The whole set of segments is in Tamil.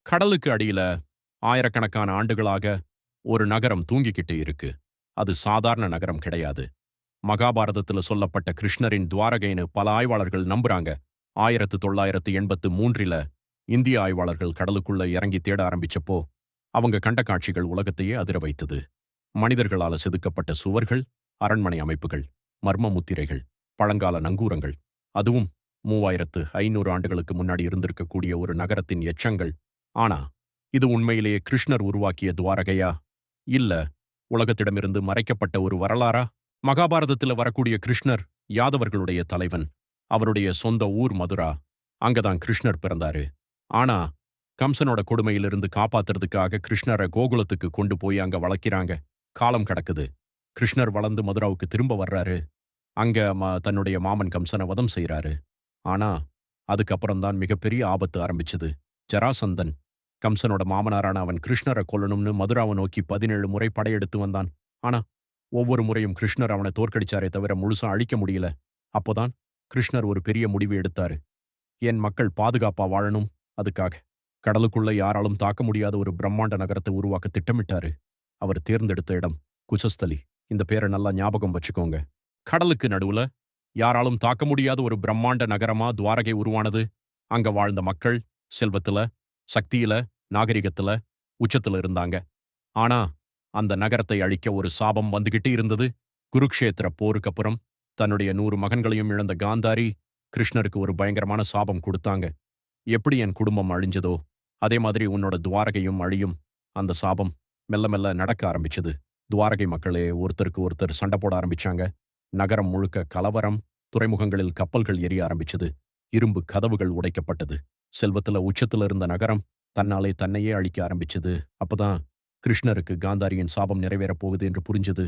கடலுக்கு அடியில ஆயிரக்கணக்கான ஆண்டுகளாக ஒரு நகரம் தூங்கிக்கிட்டு இருக்கு. அது சாதாரண நகரம் கிடையாது. மகாபாரதத்துல சொல்லப்பட்ட கிருஷ்ணரின் துவாரகைன்னு பல ஆய்வாளர்கள் நம்புறாங்க. 1983ல இந்திய ஆய்வாளர்கள் கடலுக்குள்ள இறங்கி தேட ஆரம்பிச்சப்போ, அவங்க கண்ட காட்சிகள் உலகத்தையே அதிர வைத்தது. மனிதர்களால செதுக்கப்பட்ட சுவர்கள், அரண்மனை அமைப்புகள், மர்ம முத்திரைகள், பழங்கால நங்கூரங்கள், அதுவும் 3500 ஆண்டுகளுக்கு முன்னாடி இருந்திருக்கக்கூடிய ஒரு நகரத்தின் எச்சங்கள். ஆனா, இது உண்மையிலேயே கிருஷ்ணர் உருவாக்கிய துவாரகையா? இல்ல உலகத்திடமிருந்து மறைக்கப்பட்ட ஒரு வரலாறா? மகாபாரதத்துல வரக்கூடிய கிருஷ்ணர் யாதவர்களுடைய தலைவன். அவருடைய சொந்த ஊர் மதுரா. அங்கதான் கிருஷ்ணர் பிறந்தாரு. ஆனா, கம்சனோட கொடுமையிலிருந்து காப்பாத்துறதுக்காக கிருஷ்ணரை கோகுலத்துக்கு கொண்டு போய் அங்க வளர்க்கிறாங்க. காலம் கடக்குது. கிருஷ்ணர் வளர்ந்து மதுராவுக்கு திரும்ப வர்றாரு. அங்க தன்னுடைய மாமன் கம்சனை வதம் செய்றாரு. ஆனா, அதுக்கப்புறம் தான் மிகப்பெரிய ஆபத்து ஆரம்பிச்சது. ஜராசந்தன், கம்சனோட மாமனாரான அவன் கிருஷ்ணரை கொல்லணும்னு மதுராவை நோக்கி 17 முறை படையெடுத்து வந்தான். ஆனா, ஒவ்வொரு முறையும் கிருஷ்ணர் அவனை தோற்கடிச்சாரே தவிர முழுசா அழிக்க முடியல. அப்போதான் கிருஷ்ணர் ஒரு பெரிய முடிவு எடுத்தாரு. என் மக்கள் பாதுகாப்பா வாழணும். அதுக்காக கடலுக்குள்ள யாராலும் தாக்க முடியாத ஒரு பிரம்மாண்ட நகரத்தை உருவாக்க திட்டமிட்டாரு. அவர் தேர்ந்தெடுத்த இடம் குசஸ்தலி. இந்த பேரை நல்லா ஞாபகம் வச்சுக்கோங்க. கடலுக்கு நடுவுல யாராலும் தாக்க முடியாத ஒரு பிரம்மாண்ட நகரமா துவாரகை உருவானது. அங்க வாழ்ந்த மக்கள் செல்வத்துல, சக்தியில, நாகரிகத்துல உச்சத்துல இருந்தாங்க. ஆனா, அந்த நகரத்தை அழிக்க ஒரு சாபம் வந்துகிட்டு இருந்தது. குருக்ஷேத்திர போருக்கு அப்புறம் தன்னுடைய 100 மகன்களையும் இழந்த காந்தாரி கிருஷ்ணருக்கு ஒரு பயங்கரமான சாபம் கொடுத்தாங்க. எப்படி என் குடும்பம் அழிஞ்சதோ, அதே மாதிரி உன்னோட துவாரகையும் அழியும். அந்த சாபம் மெல்ல மெல்ல நடக்க ஆரம்பிச்சது. துவாரகை மக்களே ஒருத்தருக்கு ஒருத்தர் சண்டை போட ஆரம்பிச்சாங்க. நகரம் முழுக்க கலவரம், துறைமுகங்களில் கப்பல்கள் எரிய ஆரம்பிச்சது. இரும்பு கதவுகள் உடைக்கப்பட்டது. செல்வத்துல உச்சத்துல இருந்த நகரம் தன்னாலே தன்னையே அழிக்க ஆரம்பிச்சது. அப்பதான் கிருஷ்ணருக்கு காந்தாரியின் சாபம் நிறைவேறப் போகுது என்று புரிஞ்சது.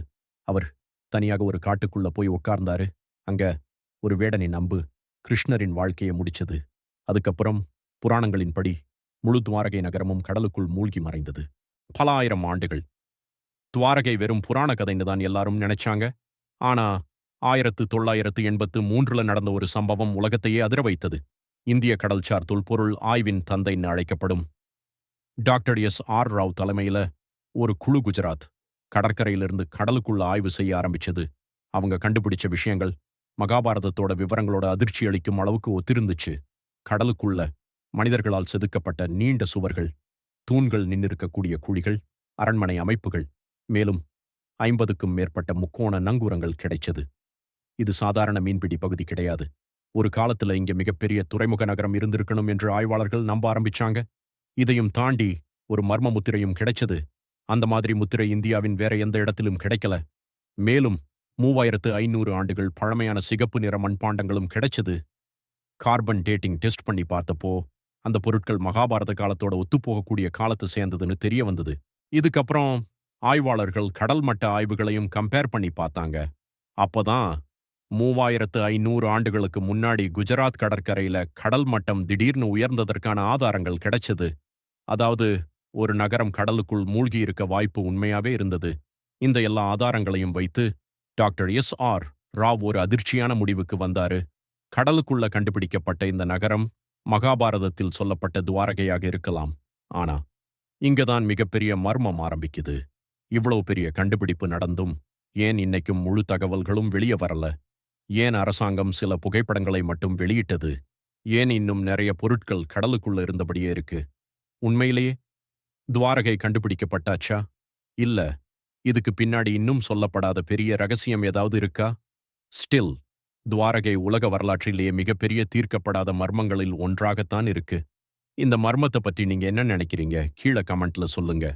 அவர் தனியாக ஒரு காட்டுக்குள்ள போய் உட்கார்ந்தாரு. அங்க ஒரு வேடனின் அம்பு கிருஷ்ணரின் வாழ்க்கையை முடிச்சது. அதுக்கப்புறம் புராணங்களின்படி முழு துவாரகை நகரமும் கடலுக்குள் மூழ்கி மறைந்தது. பல ஆயிரம் ஆண்டுகள். துவாரகை வெறும் புராண கதைன்னு தான் எல்லாரும் நினைச்சாங்க. ஆனா 1983ல நடந்த ஒரு சம்பவம் உலகத்தையே அதிர வைத்தது. இந்திய கடல்சார் தொல்பொருள் ஆய்வின் தந்தைன்னு அழைக்கப்படும் டாக்டர் எஸ்.ஆர். ராவ் தலைமையில ஒரு குழு குஜராத் கடற்கரையிலிருந்து கடலுக்குள்ள ஆய்வு செய்ய ஆரம்பிச்சது. அவங்க கண்டுபிடிச்ச விஷயங்கள் மகாபாரதத்தோட விவரங்களோட அதிர்ச்சி அளிக்கும் அளவுக்கு ஒத்திருந்துச்சு. கடலுக்குள்ள மனிதர்களால் செதுக்கப்பட்ட நீண்ட சுவர்கள், தூண்கள் நின்னிருக்கக்கூடிய குழிகள், அரண்மனை அமைப்புகள், மேலும் 50க்கும் மேற்பட்ட முக்கோண நங்கூரங்கள் கிடைச்சது. இது சாதாரண மீன்பிடி பகுதி கிடையாது. ஒரு காலத்துல இங்க மிகப்பெரிய துறைமுக நகரம் இருந்திருக்கணும் என்று ஆய்வாளர்கள் நம்ப ஆரம்பிச்சாங்க. இதையும் தாண்டி ஒரு மர்ம முத்திரையும் கிடைச்சது. அந்த மாதிரி முத்திரை இந்தியாவின் வேற எந்த இடத்திலும் கிடைக்கல. மேலும் 3500 ஆண்டுகள் பழமையான சிகப்பு நிற மண்பாண்டங்களும் கிடைச்சது. கார்பன் டேட்டிங் டெஸ்ட் பண்ணி பார்த்தப்போ, அந்த பொருட்கள் மகாபாரத காலத்தோட ஒத்துப்போகக்கூடிய காலத்தை சேர்ந்ததுன்னு தெரிய வந்தது. இதுக்கப்புறம் ஆய்வாளர்கள் கடல் மட்ட ஆய்வுகளையும் கம்பேர் பண்ணி பார்த்தாங்க. அப்பதான் 3500 ஆண்டுகளுக்கு முன்னாடி குஜராத் கடற்கரையில கடல் மட்டம் திடீர்னு உயர்ந்ததற்கான ஆதாரங்கள் கிடைச்சது. அதாவது ஒரு நகரம் கடலுக்குள் மூழ்கி இருக்க வாய்ப்பு உண்மையாவே இருந்தது. இந்த எல்லா ஆதாரங்களையும் வைத்து டாக்டர் எஸ்.ஆர். ராவ் ஒரு அதிர்ச்சியான முடிவுக்கு வந்தாரு. கடலுக்குள்ள கண்டுபிடிக்கப்பட்ட இந்த நகரம் மகாபாரதத்தில் சொல்லப்பட்ட துவாரகையாக இருக்கலாம். ஆனா, இங்கதான் மிகப்பெரிய மர்மம் ஆரம்பிக்குது. இவ்வளவு பெரிய கண்டுபிடிப்பு நடந்தும் ஏன் இன்னைக்கும் முழு தகவல்களும் வெளியே வரல? ஏன் அரசாங்கம் சில புகைப்படங்களை மட்டும் வெளியிட்டது? ஏன் இன்னும் நிறைய பொருட்கள் கடலுக்குள்ள இருந்தபடியே இருக்கு? உண்மையிலேயே துவாரகை கண்டுபிடிக்கப்பட்டாச்சா? இல்ல இதுக்கு பின்னாடி இன்னும் சொல்லப்படாத பெரிய ரகசியம் ஏதாவது இருக்கா? ஸ்டில் துவாரகை உலக வரலாற்றிலேயே மிகப்பெரிய தீர்க்கப்படாத மர்மங்களில் ஒன்றாகத்தான் இருக்கு. இந்த மர்மத்தை பற்றி நீங்க என்ன நினைக்கிறீங்க? கீழே கமெண்ட்ல சொல்லுங்க.